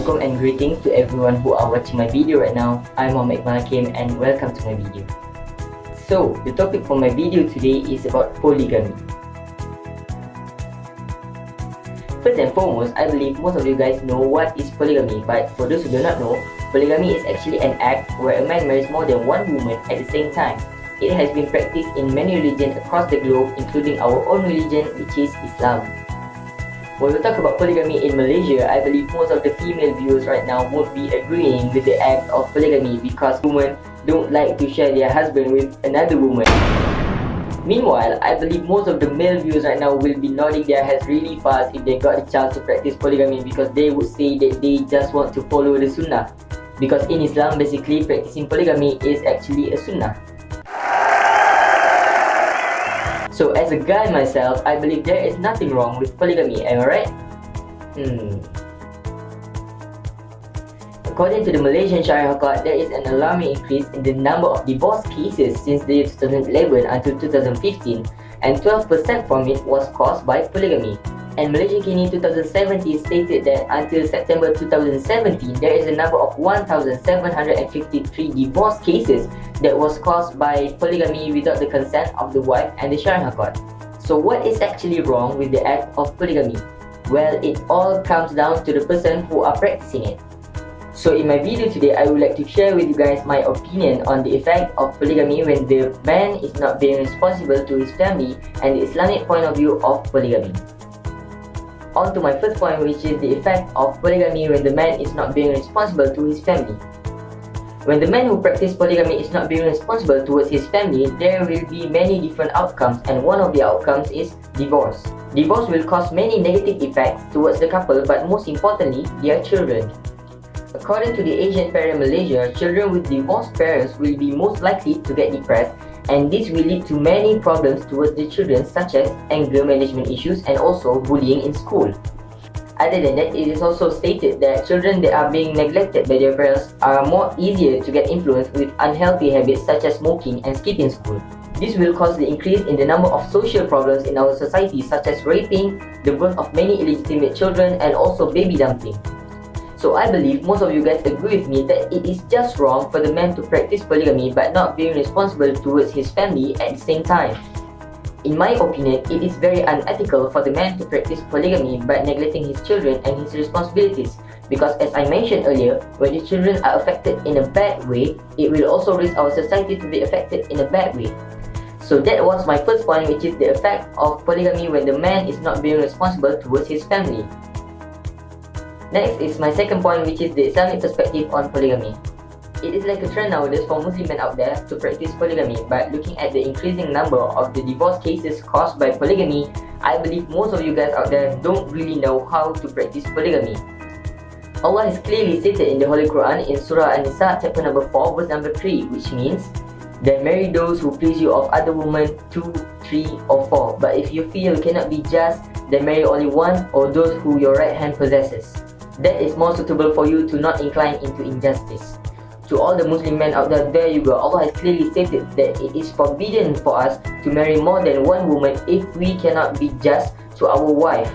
Assalamualaikum and greetings to everyone who are watching my video right now. I'm Muhammad Hakim and welcome to my video. So, the topic for my video today is about polygamy. First and foremost, I believe most of you guys know what is polygamy, but for those who do not know, polygamy is actually an act where a man marries more than one woman at the same time. It has been practiced in many religions across the globe, including our own religion, which is Islam. When we talk about polygamy in Malaysia, I believe most of the female viewers right now won't be agreeing with the act of polygamy because women don't like to share their husband with another woman. Meanwhile, I believe most of the male viewers right now will be nodding their heads really fast if they got the chance to practice polygamy because they would say that they just want to follow the sunnah. Because in Islam, basically practicing polygamy is actually a sunnah. So as a guy myself, I believe there is nothing wrong with polygamy, am I right? According to the Malaysian Sharia Court, there is an alarming increase in the number of divorce cases since the year 2011 until 2015, and 12% from it was caused by polygamy. And Malaysian Kini 2017 stated that until September 2017, there is a number of 1,753 divorce cases that was caused by polygamy without the consent of the wife and the Sharia court. So what is actually wrong with the act of polygamy? Well, it all comes down to the person who are practicing it. So in my video today, I would like to share with you guys my opinion on the effect of polygamy when the man is not being responsible to his family and the Islamic point of view of polygamy. On to my first point, which is the effect of polygamy when the man is not being responsible to his family. When the man who practices polygamy is not being responsible towards his family, there will be many different outcomes, and one of the outcomes is divorce. Divorce will cause many negative effects towards the couple, but most importantly, their children. According to the Asian Parent Malaysia, children with divorced parents will be most likely to get depressed, and this will lead to many problems towards the children such as anger management issues and also bullying in school. Other than that, it is also stated that children that are being neglected by their parents are more easier to get influenced with unhealthy habits such as smoking and skipping school. This will cause the increase in the number of social problems in our society such as raping, the birth of many illegitimate children, and also baby dumping. So I believe most of you guys agree with me that it is just wrong for the man to practice polygamy but not being responsible towards his family at the same time. In my opinion, it is very unethical for the man to practice polygamy but neglecting his children and his responsibilities, because as I mentioned earlier, when the children are affected in a bad way, it will also risk our society to be affected in a bad way. So that was my first point, which is the effect of polygamy when the man is not being responsible towards his family. Next is my second point, which is the Islamic perspective on polygamy. It is like a trend nowadays for Muslim men out there to practice polygamy, but looking at the increasing number of the divorce cases caused by polygamy, I believe most of you guys out there don't really know how to practice polygamy. Allah has clearly stated in the Holy Quran in Surah An-Nisa chapter number 4 verse number 3, which means, "Then marry those who please you of other women 2, 3 or 4, but if you feel you cannot be just, then marry only one or those who your right hand possesses. That is more suitable for you to not incline into injustice." To all the Muslim men out there you go. Allah has clearly stated that it is forbidden for us to marry more than one woman if we cannot be just to our wife.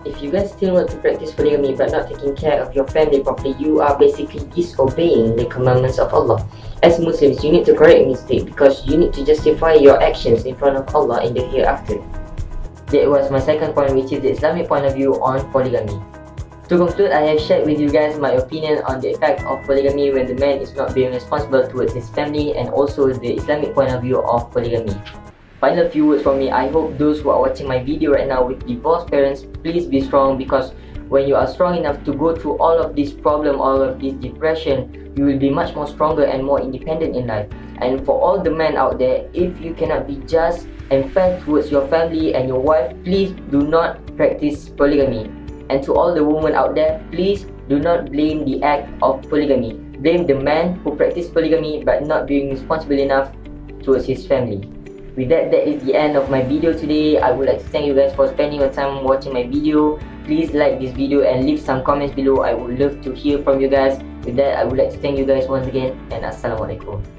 If you guys still want to practice polygamy but not taking care of your family properly, you are basically disobeying the commandments of Allah. As Muslims, you need to correct mistake because you need to justify your actions in front of Allah in the hereafter. That was my second point, which is the Islamic point of view on polygamy. To conclude, I have shared with you guys my opinion on the effect of polygamy when the man is not being responsible towards his family and also the Islamic point of view of polygamy. Final few words from me. I hope those who are watching my video right now with divorced parents, please be strong, because when you are strong enough to go through all of this problem, all of this depression, you will be much more stronger and more independent in life. And for all the men out there, if you cannot be just and fair towards your family and your wife, please do not practice polygamy. And to all the women out there, please do not blame the act of polygamy. Blame the man who practiced polygamy but not being responsible enough towards his family. With that, that is the end of my video today. I would like to thank you guys for spending your time watching my video. Please like this video and leave some comments below. I would love to hear from you guys. With that, I would like to thank you guys once again, and Assalamualaikum.